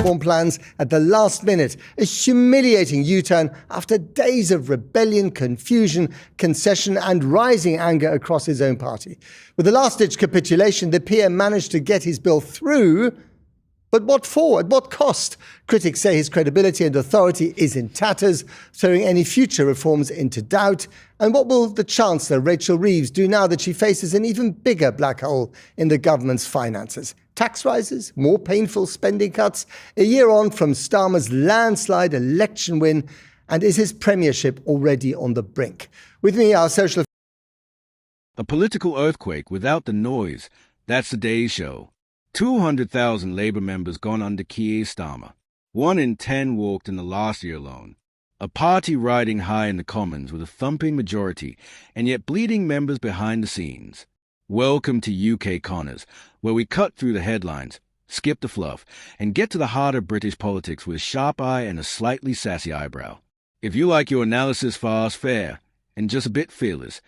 reform plans at the last minute, a humiliating U-turn after days of rebellion, confusion, concession and rising anger across his own party. With the last-ditch capitulation, the PM managed to get his bill through. But what for? At what cost? Critics say his credibility and authority is in tatters, throwing any future reforms into doubt. And what will the Chancellor, Rachel Reeves, do now that she faces an even bigger black hole in the government's finances? Tax rises? More painful spending cuts? A year on from Starmer's landslide election win? And is his premiership already on the brink? With me, our social... A political earthquake without the noise. That's today's show. 200,000 Labour members gone under Keir Starmer. 1 in 10 walked in the last year alone. A party riding high in the Commons with a thumping majority, and yet bleeding members behind the scenes. Welcome to UK Connors, where we cut through the headlines, skip the fluff, and get to the heart of British politics with a sharp eye and a slightly sassy eyebrow. If you like your analysis fast, fair, and just a bit fearless,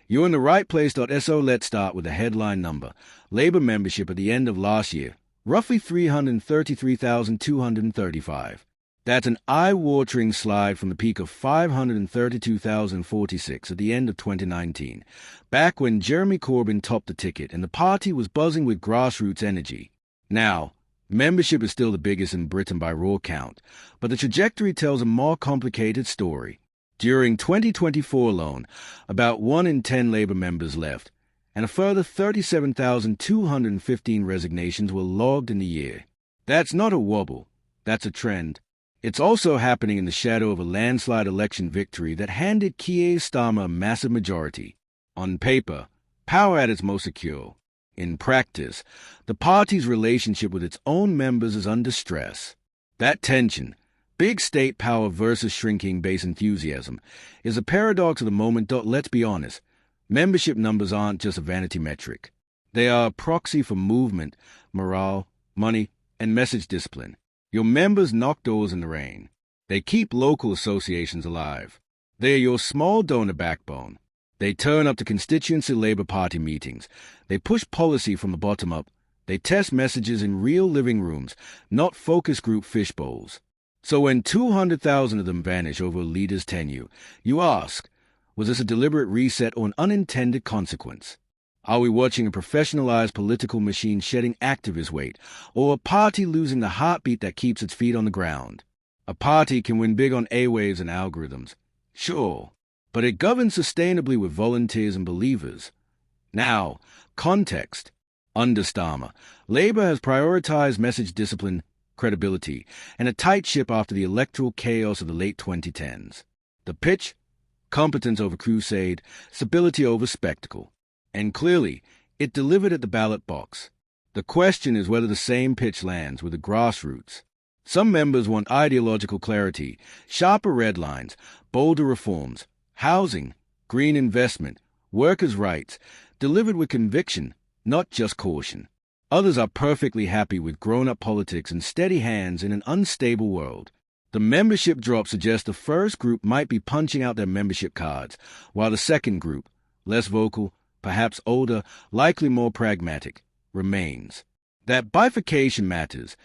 you're in the right place. So let's start with the headline number. Labour membership at the end of last year, roughly 333,235. That's an eye-watering slide from the peak of 532,046 at the end of 2019, back when Jeremy Corbyn topped the ticket and the party was buzzing with grassroots energy. Now, membership is still the biggest in Britain by raw count, but the trajectory tells a more complicated story. During 2024 alone, about 1 in 10 Labour members left, and a further 37,215 resignations were logged in the year. That's not a wobble, that's a trend. It's also happening in the shadow of a landslide election victory that handed Keir Starmer a massive majority. On paper, power at its most secure. In practice, the party's relationship with its own members is under stress. That tension, big state power versus shrinking base enthusiasm, is a paradox of the moment. Let's be honest, membership numbers aren't just a vanity metric. They are a proxy for movement, morale, money, and message discipline. Your members knock doors in the rain. They keep local associations alive. They are your small donor backbone. They turn up to constituency Labour Party meetings. They push policy from the bottom up. They test messages in real living rooms, not focus group fishbowls. So when 200,000 of them vanish over a leader's tenure, you ask, was this a deliberate reset or an unintended consequence? Are we watching a professionalized political machine shedding activist weight, or a party losing the heartbeat that keeps its feet on the ground? A party can win big on A-waves and algorithms, sure, but it governs sustainably with volunteers and believers. Now, context. Under Starmer, Labour has prioritized message discipline, credibility, and a tight ship after the electoral chaos of the late 2010s. The pitch? Competence over crusade, stability over spectacle. And clearly, it delivered at the ballot box. The question is whether the same pitch lands with the grassroots. Some members want ideological clarity, sharper red lines, bolder reforms, housing, green investment, workers' rights, delivered with conviction, not just caution. Others are perfectly happy with grown-up politics and steady hands in an unstable world. The membership drop suggests the first group might be punching out their membership cards, while the second group, less vocal, perhaps older, likely more pragmatic, remains. That bifurcation matters,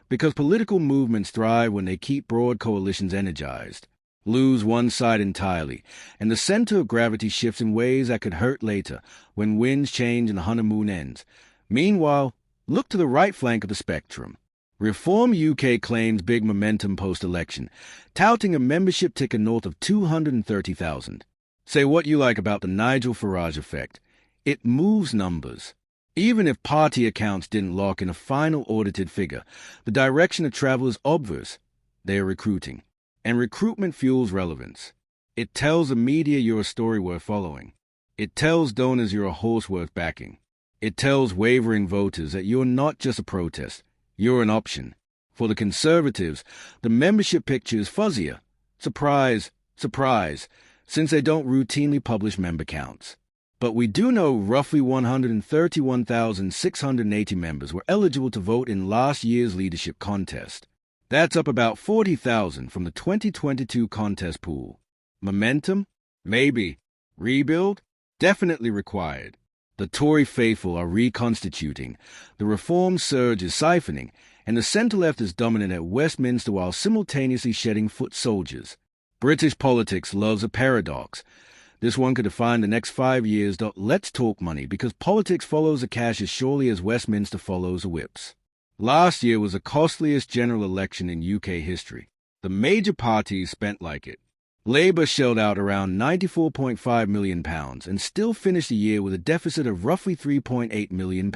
because political movements thrive when they keep broad coalitions energized. Lose one side entirely, and the center of gravity shifts in ways that could hurt later, when winds change and the honeymoon ends. Meanwhile, look to the right flank of the spectrum. Reform UK claims big momentum post-election, touting a membership ticker north of 230,000. Say what you like about the Nigel Farage effect. It moves numbers. Even if party accounts didn't lock in a final audited figure, the direction of travel is obvious. They are recruiting. And recruitment fuels relevance. It tells the media you're a story worth following. It tells donors you're a horse worth backing. It tells wavering voters that you're not just a protest, you're an option. For the Conservatives, the membership picture is fuzzier. Surprise, surprise, since they don't routinely publish member counts. But we do know roughly 131,680 members were eligible to vote in last year's leadership contest. That's up about 40,000 from the 2022 contest pool. Momentum? Maybe. Rebuild? Definitely required. The Tory faithful are reconstituting, the reform surge is siphoning, and the centre-left is dominant at Westminster while simultaneously shedding foot soldiers. British politics loves a paradox. This one could define the next 5 years. Let's talk money, because politics follows the cash as surely as Westminster follows the whips. Last year was the costliest general election in UK history. The major parties spent like it. Labour shelled out around £94.5 million and still finished the year with a deficit of roughly £3.8 million.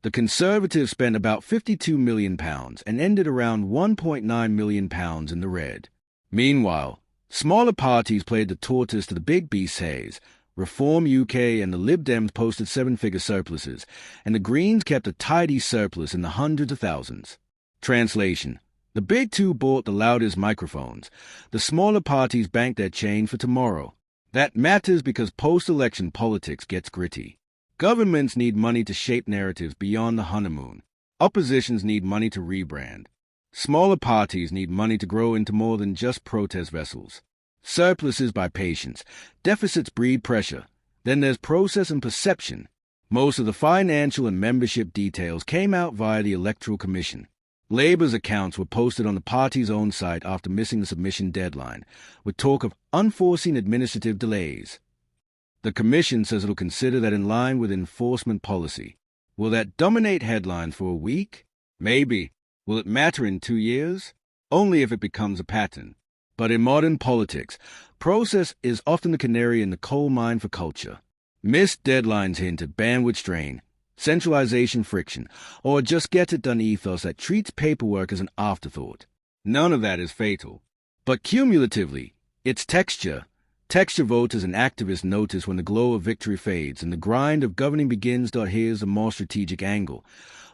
The Conservatives spent about £52 million and ended around £1.9 million in the red. Meanwhile, smaller parties played the tortoise to the big beast's haze. Reform UK and the Lib Dems posted seven-figure surpluses, and the Greens kept a tidy surplus in the hundreds of thousands. Translation: the big two bought the loudest microphones. The smaller parties banked their change for tomorrow. That matters because post-election politics gets gritty. Governments need money to shape narratives beyond the honeymoon. Oppositions need money to rebrand. Smaller parties need money to grow into more than just protest vessels. Surpluses buy patience. Deficits breed pressure. Then there's process and perception. Most of the financial and membership details came out via the Electoral Commission. Labour's accounts were posted on the party's own site after missing the submission deadline, with talk of unforeseen administrative delays. The Commission says it'll consider that in line with enforcement policy. Will that dominate headlines for a week? Maybe. Will it matter in 2 years? Only if it becomes a pattern. But in modern politics, process is often the canary in the coal mine for culture. Missed deadlines hint at bandwidth strain, centralization friction, or just get-it-done ethos that treats paperwork as an afterthought. None of that is fatal. But cumulatively, it's texture. Texture voters and activists notice when the glow of victory fades and the grind of governing begins. Here's a more strategic angle.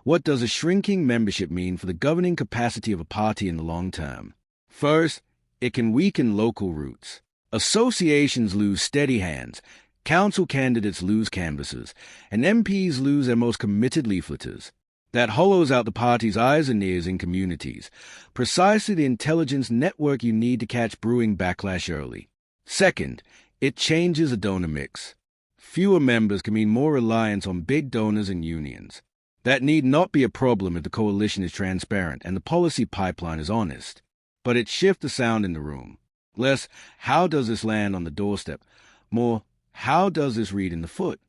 What does a shrinking membership mean for the governing capacity of a party in the long term? First, it can weaken local roots. Associations lose steady hands, council candidates lose canvassers, and MPs lose their most committed leafleters. That hollows out the party's eyes and ears in communities, precisely the intelligence network you need to catch brewing backlash early. Second, it changes the donor mix. Fewer members can mean more reliance on big donors and unions. That need not be a problem if the coalition is transparent and the policy pipeline is honest. But it shifts the sound in the room. Less, how does this land on the doorstep? More, how does this read in the foot?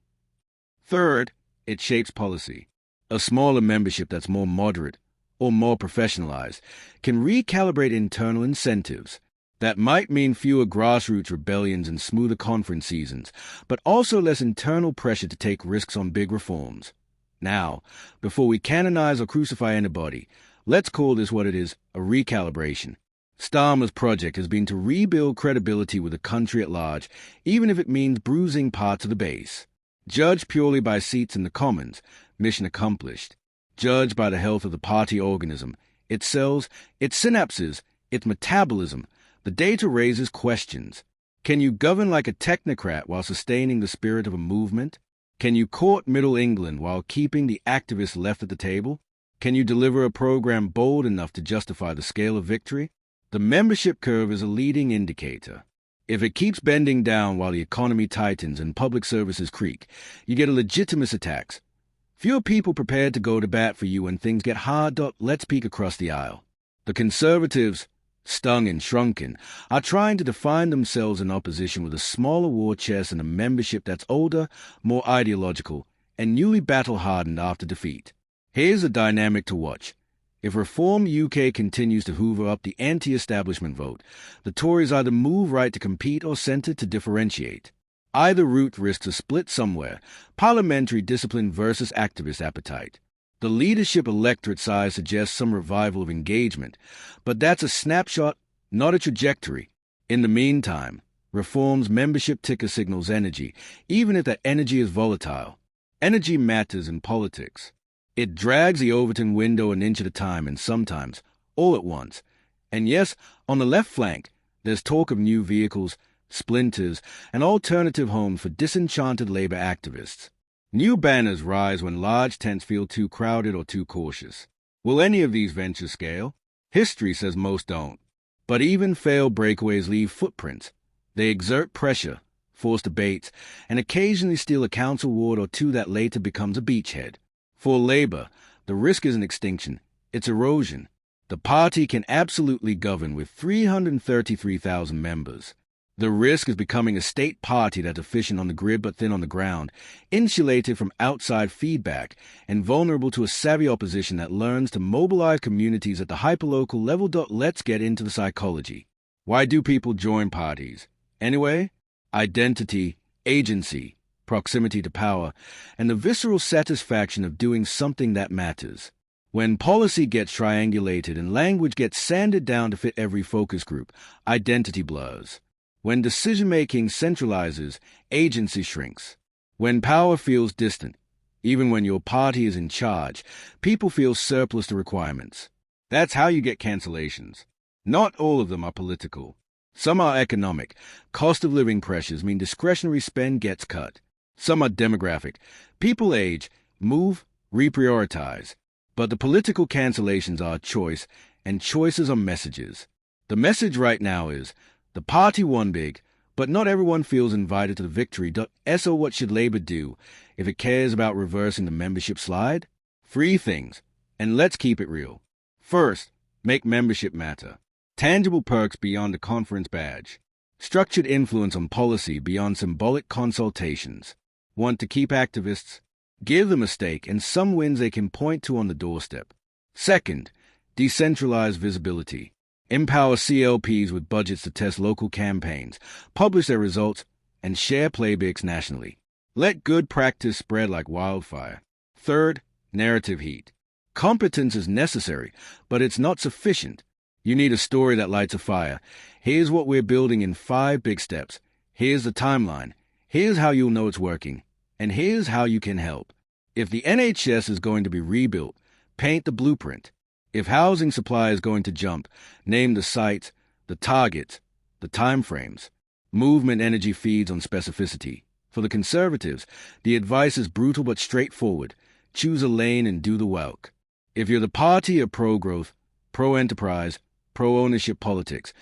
Third, it shapes policy. A smaller membership that's more moderate or more professionalized can recalibrate internal incentives. That might mean fewer grassroots rebellions and smoother conference seasons, but also less internal pressure to take risks on big reforms. Now, before we canonize or crucify anybody, let's call this what it is, a recalibration. Starmer's project has been to rebuild credibility with the country at large, even if it means bruising parts of the base. Judged purely by seats in the Commons, mission accomplished. Judged by the health of the party organism, its cells, its synapses, its metabolism, the data raises questions. Can you govern like a technocrat while sustaining the spirit of a movement? Can you court Middle England while keeping the activists left at the table? Can you deliver a program bold enough to justify the scale of victory? The membership curve is a leading indicator. If it keeps bending down while the economy tightens and public services creak, you get a legitimate attacks. Fewer people prepared to go to bat for you when things get hard. Let's peek across the aisle. The Conservatives, stung and shrunken, are trying to define themselves in opposition with a smaller war chest and a membership that's older, more ideological, and newly battle-hardened after defeat. Here's a dynamic to watch. If Reform UK continues to hoover up the anti-establishment vote, the Tories either move right to compete or centre to differentiate. Either route risks a split somewhere, parliamentary discipline versus activist appetite. The leadership electorate size suggests some revival of engagement, but that's a snapshot, not a trajectory. In the meantime, Reform's membership ticker signals energy, even if that energy is volatile. Energy matters in politics. It drags the Overton window an inch at a time and sometimes all at once. And yes, on the left flank, there's talk of new vehicles, splinters, and alternative homes for disenchanted labor activists. New banners rise when large tents feel too crowded or too cautious. Will any of these ventures scale? History says most don't. But even failed breakaways leave footprints. They exert pressure, force debates, and occasionally steal a council ward or two that later becomes a beachhead. For Labour, the risk isn't extinction, It's erosion. The party can absolutely govern with 333,000 members. The risk is becoming a state party that's efficient on the grid but thin on the ground, insulated from outside feedback, and vulnerable to a savvy opposition that learns to mobilize communities at the hyperlocal level. Let's get into the psychology. Why do people join parties? Anyway, identity, agency, proximity to power, and the visceral satisfaction of doing something that matters. When policy gets triangulated and language gets sanded down to fit every focus group, identity blurs. When decision-making centralizes, agency shrinks. When power feels distant, even when your party is in charge, people feel surplus to requirements. That's how you get cancellations. Not all of them are political. Some are economic. Cost of living pressures mean discretionary spend gets cut. Some are demographic. People age, move, reprioritize. But the political cancellations are a choice, and choices are messages. The message right now is, the party won big, but not everyone feels invited to the victory. So what should Labour do if it cares about reversing the membership slide? Three things, and let's keep it real. First, make membership matter. Tangible perks beyond a conference badge. Structured influence on policy beyond symbolic consultations. Want to keep activists? Give them a stake and some wins they can point to on the doorstep. Second, decentralize visibility. Empower CLPs with budgets to test local campaigns, publish their results, and share playbooks nationally. Let good practice spread like wildfire. Third, narrative heat. Competence is necessary, but it's not sufficient. You need a story that lights a fire. Here's what we're building in 5 big steps. Here's the timeline. Here's how you'll know it's working. And here's how you can help. If the NHS is going to be rebuilt, paint the blueprint. If housing supply is going to jump, name the sites, the targets, the timeframes. Movement energy feeds on specificity. For the Conservatives, the advice is brutal but straightforward. Choose a lane and do the work. If you're the party of pro-growth, pro-enterprise, pro-ownership politics,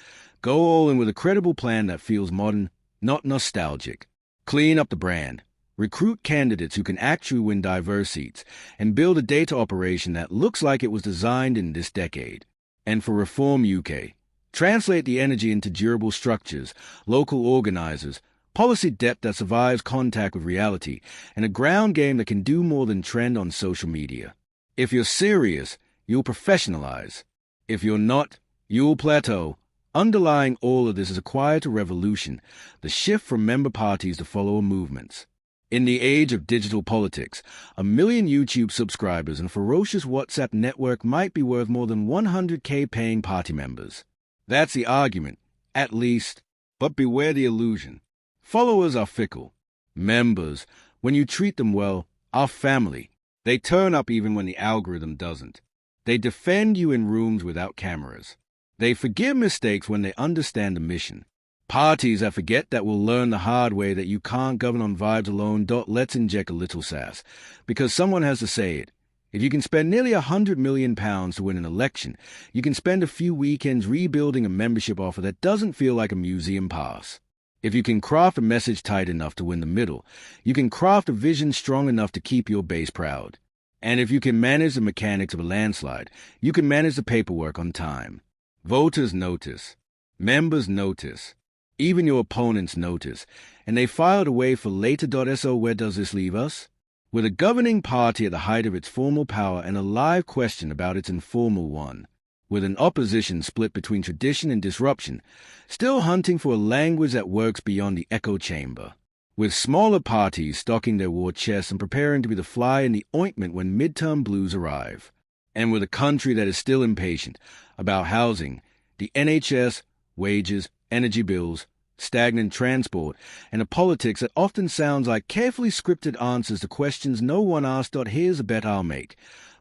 go all in with a credible plan that feels modern, not nostalgic. Clean up the brand. Recruit candidates who can actually win diverse seats, and build a data operation that looks like it was designed in this decade. And for Reform UK, translate the energy into durable structures, local organizers, policy depth that survives contact with reality, and a ground game that can do more than trend on social media. If you're serious, you'll professionalize. If you're not, you'll plateau. Underlying all of this is a quieter revolution, the shift from member parties to follower movements. In the age of digital politics, 1 million YouTube subscribers and a ferocious WhatsApp network might be worth more than 100K paying party members. That's the argument, at least. But beware the illusion. Followers are fickle. Members, when you treat them well, are family. They turn up even when the algorithm doesn't. They defend you in rooms without cameras. They forgive mistakes when they understand the mission. Parties that forget that will learn the hard way that you can't govern on vibes alone. Let's inject a little sass, because someone has to say it. If you can spend nearly £100 million to win an election, you can spend a few weekends rebuilding a membership offer that doesn't feel like a museum pass. If you can craft a message tight enough to win the middle, you can craft a vision strong enough to keep your base proud. And if you can manage the mechanics of a landslide, you can manage the paperwork on time. Voters notice. Members notice. Even your opponents notice, and they filed away for later. So where does this leave us? With a governing party at the height of its formal power and a live question about its informal one. With an opposition split between tradition and disruption, still hunting for a language that works beyond the echo chamber. With smaller parties stocking their war chests and preparing to be the fly in the ointment when midterm blues arrive. And with a country that is still impatient about housing, the NHS, wages, energy bills, stagnant transport, and a politics that often sounds like carefully scripted answers to questions no one asked. Here's a bet I'll make.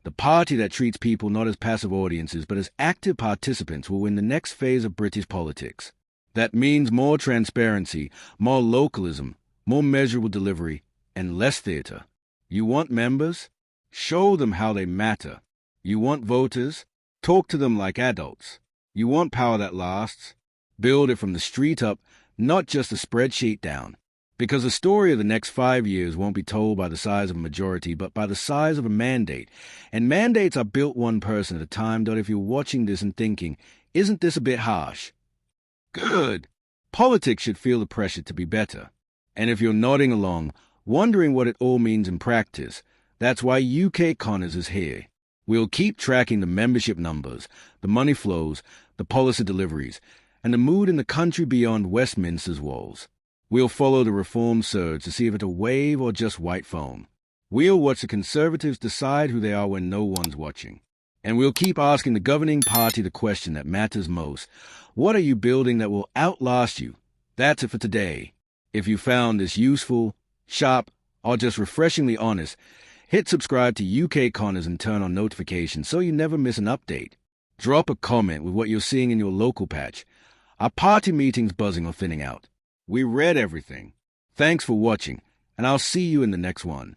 The party that treats people not as passive audiences but as active participants will win the next phase of British politics. That means more transparency, more localism, more measurable delivery, and less theatre. You want members? Show them how they matter. You want voters? Talk to them like adults. You want power that lasts? Build it from the street up, not just a spreadsheet down. Because the story of the next 5 years won't be told by the size of a majority, but by the size of a mandate. And mandates are built one person at a time. If you're watching this and thinking, isn't this a bit harsh? Good. Politics should feel the pressure to be better. And if you're nodding along, wondering what it all means in practice, that's why UK Connors is here. We'll keep tracking the membership numbers, the money flows, the policy deliveries, and the mood in the country beyond Westminster's walls. We'll follow the reform surge to see if it's a wave or just white foam. We'll watch the Conservatives decide who they are when no one's watching. And we'll keep asking the governing party the question that matters most. What are you building that will outlast you? That's it for today. If you found this useful, sharp, or just refreshingly honest, hit subscribe to UK Connors and turn on notifications so you never miss an update. Drop a comment with what you're seeing in your local patch. Are party meetings buzzing or thinning out? We read everything. Thanks for watching, and I'll see you in the next one.